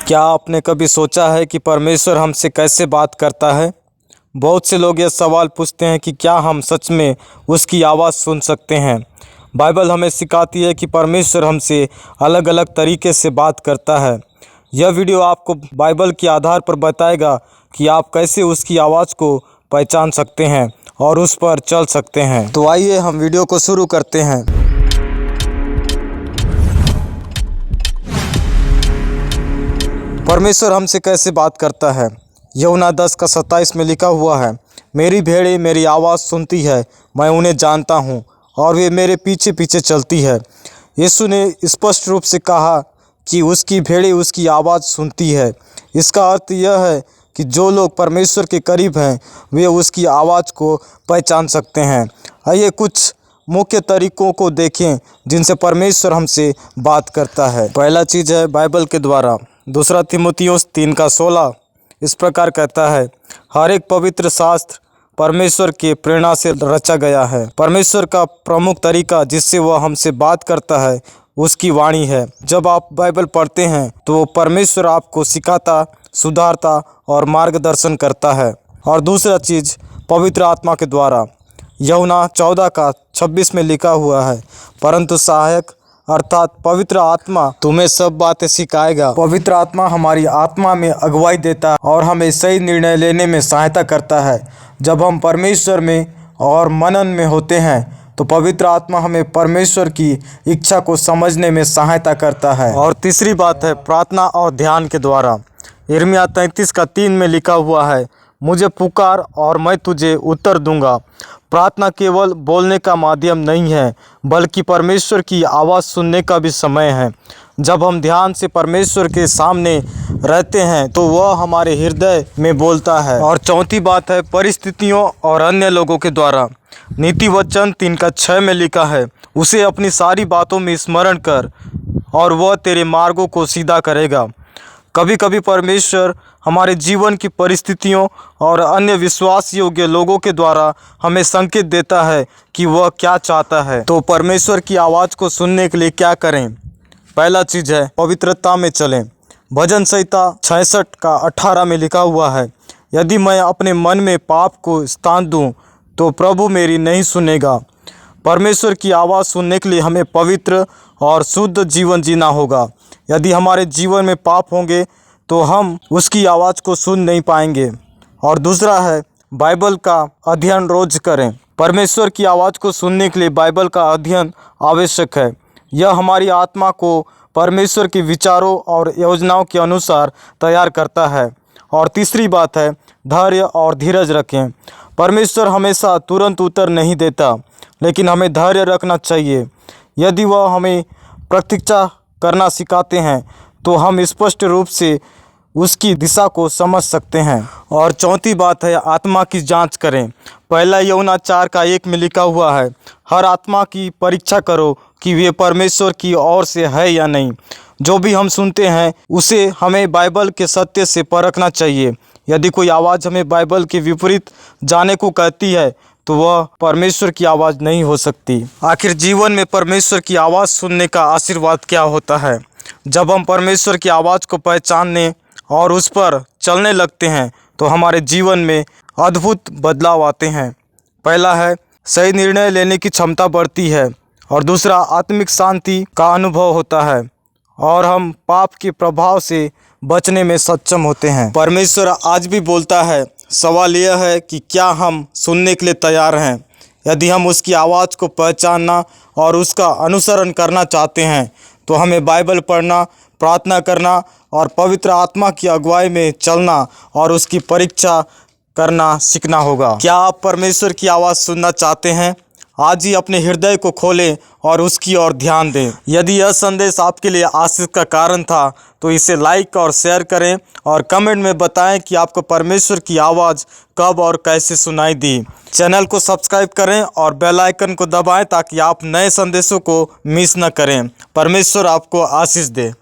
क्या आपने कभी सोचा है कि परमेश्वर हमसे कैसे बात करता है? बहुत से लोग यह सवाल पूछते हैं कि क्या हम सच में उसकी आवाज़ सुन सकते हैं। बाइबल हमें सिखाती है कि परमेश्वर हमसे अलग अलग तरीके से बात करता है। यह वीडियो आपको बाइबल के आधार पर बताएगा कि आप कैसे उसकी आवाज़ को पहचान सकते हैं और उस पर चल सकते हैं। तो आइए हम वीडियो को शुरू करते हैं। परमेश्वर हमसे कैसे बात करता है? यूहन्ना 10:27 में लिखा हुआ है, मेरी भेड़ें मेरी आवाज़ सुनती है, मैं उन्हें जानता हूँ और वे मेरे पीछे पीछे चलती है। यीशु ने स्पष्ट रूप से कहा कि उसकी भेड़ें उसकी आवाज़ सुनती है। इसका अर्थ यह है कि जो लोग परमेश्वर के करीब हैं वे उसकी आवाज़ को पहचान सकते हैं। आइए कुछ मुख्य तरीकों को देखें जिनसे परमेश्वर हमसे बात करता है। पहला चीज़ है बाइबल के द्वारा। दूसरा तीमुथियुस 3:16 इस प्रकार कहता है, हर एक पवित्र शास्त्र परमेश्वर के प्रेरणा से रचा गया है। परमेश्वर का प्रमुख तरीका जिससे वह हमसे बात करता है उसकी वाणी है। जब आप बाइबल पढ़ते हैं तो परमेश्वर आपको सिखाता, सुधारता और मार्गदर्शन करता है। और दूसरा चीज़ पवित्र आत्मा के द्वारा। यूहन्ना 14:26 में लिखा हुआ है, परंतु सहायक अर्थात पवित्र आत्मा तुम्हें सब बातें सिखाएगा। पवित्र आत्मा हमारी आत्मा में अगुवाई देता है और हमें सही निर्णय लेने में सहायता करता है। जब हम परमेश्वर में और मनन में होते हैं तो पवित्र आत्मा हमें परमेश्वर की इच्छा को समझने में सहायता करता है। और तीसरी बात है प्रार्थना और ध्यान के द्वारा। यिर्मयाह 33:3 में लिखा हुआ है, मुझे पुकार और मैं तुझे उत्तर दूंगा। प्रार्थना केवल बोलने का माध्यम नहीं है बल्कि परमेश्वर की आवाज़ सुनने का भी समय है। जब हम ध्यान से परमेश्वर के सामने रहते हैं तो वह हमारे हृदय में बोलता है। और चौथी बात है परिस्थितियों और अन्य लोगों के द्वारा। नीति वचन 3:6 में लिखा है, उसे अपनी सारी बातों में स्मरण कर और वह तेरे मार्गों को सीधा करेगा। कभी कभी परमेश्वर हमारे जीवन की परिस्थितियों और अन्य विश्वास योग्य लोगों के द्वारा हमें संकेत देता है कि वह क्या चाहता है। तो परमेश्वर की आवाज़ को सुनने के लिए क्या करें? पहला चीज़ है पवित्रता में चलें। भजन संहिता 66:18 में लिखा हुआ है, यदि मैं अपने मन में पाप को स्थान दूं तो प्रभु मेरी नहीं सुनेगा। परमेश्वर की आवाज़ सुनने के लिए हमें पवित्र और शुद्ध जीवन जीना होगा। यदि हमारे जीवन में पाप होंगे तो हम उसकी आवाज़ को सुन नहीं पाएंगे। और दूसरा है बाइबल का अध्ययन रोज करें। परमेश्वर की आवाज़ को सुनने के लिए बाइबल का अध्ययन आवश्यक है। यह हमारी आत्मा को परमेश्वर के विचारों और योजनाओं के अनुसार तैयार करता है। और तीसरी बात है धैर्य और धीरज रखें। परमेश्वर हमेशा तुरंत उत्तर नहीं देता, लेकिन हमें धैर्य रखना चाहिए। यदि वह हमें प्रतीक्षा करना सिखाते हैं तो हम स्पष्ट रूप से उसकी दिशा को समझ सकते हैं। और चौथी बात है आत्मा की जांच करें। पहला यूहन्ना 4:1 में लिखा हुआ है, हर आत्मा की परीक्षा करो कि वे परमेश्वर की ओर से है या नहीं। जो भी हम सुनते हैं उसे हमें बाइबल के सत्य से परखना चाहिए। यदि कोई आवाज़ हमें बाइबल के विपरीत जाने को कहती है तो वह परमेश्वर की आवाज़ नहीं हो सकती। आखिर जीवन में परमेश्वर की आवाज़ सुनने का आशीर्वाद क्या होता है? जब हम परमेश्वर की आवाज़ को पहचानने और उस पर चलने लगते हैं तो हमारे जीवन में अद्भुत बदलाव आते हैं। पहला है सही निर्णय लेने की क्षमता बढ़ती है और दूसरा आत्मिक शांति का अनुभव होता है और हम पाप के प्रभाव से बचने में सक्षम होते हैं। परमेश्वर आज भी बोलता है, सवाल यह है कि क्या हम सुनने के लिए तैयार हैं। यदि हम उसकी आवाज़ को पहचानना और उसका अनुसरण करना चाहते हैं तो हमें बाइबल पढ़ना, प्रार्थना करना और पवित्र आत्मा की अगुवाई में चलना और उसकी परीक्षा करना सीखना होगा। क्या आप परमेश्वर की आवाज़ सुनना चाहते हैं? आज ही अपने हृदय को खोलें और उसकी ओर ध्यान दें। यदि यह संदेश आपके लिए आशीष का कारण था तो इसे लाइक और शेयर करें और कमेंट में बताएं कि आपको परमेश्वर की आवाज़ कब और कैसे सुनाई दी। चैनल को सब्सक्राइब करें और बेल आइकन को दबाएं ताकि आप नए संदेशों को मिस न करें। परमेश्वर आपको आशीष दे।